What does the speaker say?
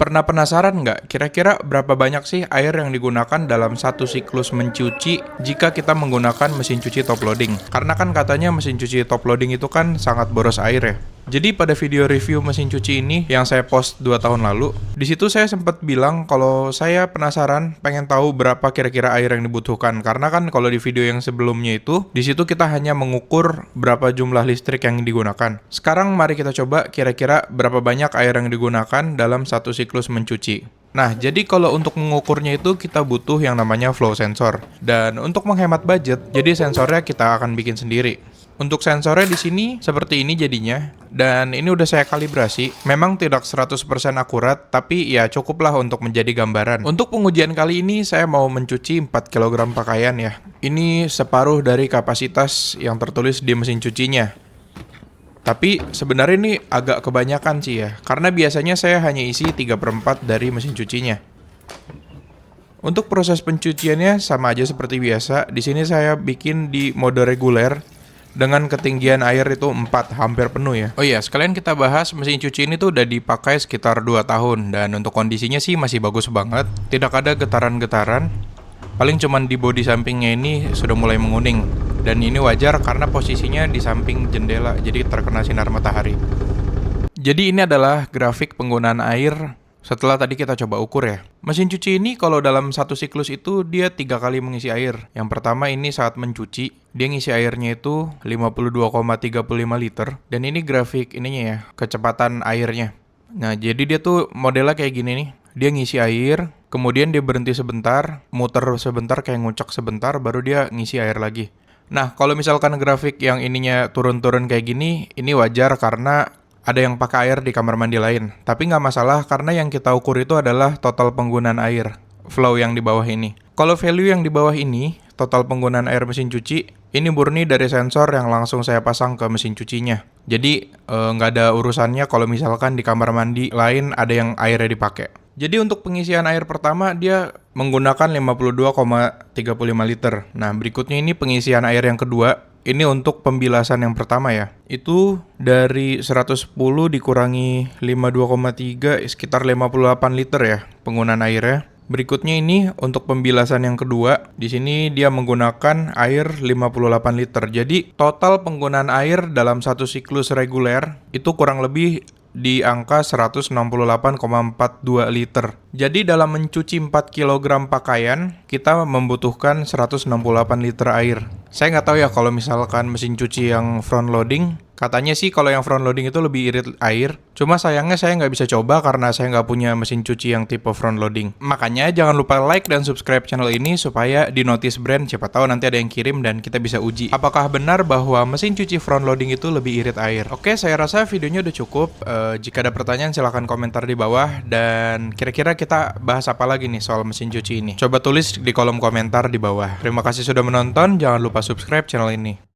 Pernah penasaran nggak, kira-kira berapa banyak sih air yang digunakan dalam satu siklus mencuci jika kita menggunakan mesin cuci top loading? Karena kan katanya mesin cuci top loading itu kan sangat boros air ya. Jadi pada video review mesin cuci ini yang saya post 2 tahun lalu, di situ saya sempat bilang kalau saya penasaran pengen tahu berapa kira-kira air yang dibutuhkan. Karena kan kalau di video yang sebelumnya itu, di situ kita hanya mengukur berapa jumlah listrik yang digunakan. Sekarang mari kita coba kira-kira berapa banyak air yang digunakan dalam satu siklus mencuci. Nah, jadi kalau untuk mengukurnya itu kita butuh yang namanya flow sensor. Dan untuk menghemat budget, jadi sensornya kita akan bikin sendiri. Untuk sensornya di sini seperti ini jadinya, dan ini udah saya kalibrasi. Memang tidak 100% akurat, tapi ya cukuplah untuk menjadi gambaran. Untuk pengujian kali ini saya mau mencuci 4 kg pakaian ya. Ini separuh dari kapasitas yang tertulis di mesin cucinya. Tapi sebenarnya ini agak kebanyakan sih ya, karena biasanya saya hanya isi 3/4 dari mesin cucinya. Untuk proses pencuciannya sama aja seperti biasa. Di sini saya bikin di mode reguler dengan ketinggian air itu 4, hampir penuh ya. Oh iya, sekalian kita bahas mesin cuci ini tuh udah dipakai sekitar 2 tahun dan untuk kondisinya sih masih bagus banget. Tidak ada getaran-getaran. Paling cuman di bodi sampingnya ini sudah mulai menguning. Dan ini wajar karena posisinya di samping jendela, jadi terkena sinar matahari. Jadi ini adalah grafik penggunaan air setelah tadi kita coba ukur ya. Mesin cuci ini kalau dalam satu siklus itu dia 3 kali mengisi air. Yang pertama ini saat mencuci, dia ngisi airnya itu 52,35 liter. Dan ini grafik ininya ya, kecepatan airnya. Nah, jadi dia tuh modelnya kayak gini nih. Dia ngisi air, kemudian dia berhenti sebentar, muter sebentar kayak ngucek sebentar, baru dia ngisi air lagi. Nah, kalau misalkan grafik yang ininya turun-turun kayak gini, ini wajar karena ada yang pakai air di kamar mandi lain. Tapi nggak masalah karena yang kita ukur itu adalah total penggunaan air, flow yang di bawah ini. Kalau value yang di bawah ini, total penggunaan air mesin cuci, ini murni dari sensor yang langsung saya pasang ke mesin cucinya. Jadi nggak ada urusannya kalau misalkan di kamar mandi lain ada yang airnya dipakai. Jadi untuk pengisian air pertama dia menggunakan 52,35 liter. Nah, berikutnya ini pengisian air yang kedua. Ini untuk pembilasan yang pertama ya. Itu dari 110 dikurangi 52,3 sekitar 58 liter ya penggunaan airnya. Berikutnya ini untuk pembilasan yang kedua. Di sini dia menggunakan air 58 liter. Jadi total penggunaan air dalam satu siklus reguler itu kurang lebih di angka 168,42 liter. Jadi dalam mencuci 4 kg pakaian, kita membutuhkan 168 liter air. Saya nggak tahu ya kalau misalkan mesin cuci yang front loading, katanya sih kalau yang front loading itu lebih irit air. Cuma sayangnya saya nggak bisa coba karena saya nggak punya mesin cuci yang tipe front loading. Makanya jangan lupa like dan subscribe channel ini supaya di notice brand, siapa tahu nanti ada yang kirim dan kita bisa uji apakah benar bahwa mesin cuci front loading itu lebih irit air. Oke, saya rasa videonya udah cukup. Jika ada pertanyaan silahkan komentar di bawah. Dan kira-kira kita bahas apa lagi nih soal mesin cuci ini? Coba tulis di kolom komentar di bawah. Terima kasih sudah menonton, jangan lupa subscribe channel ini.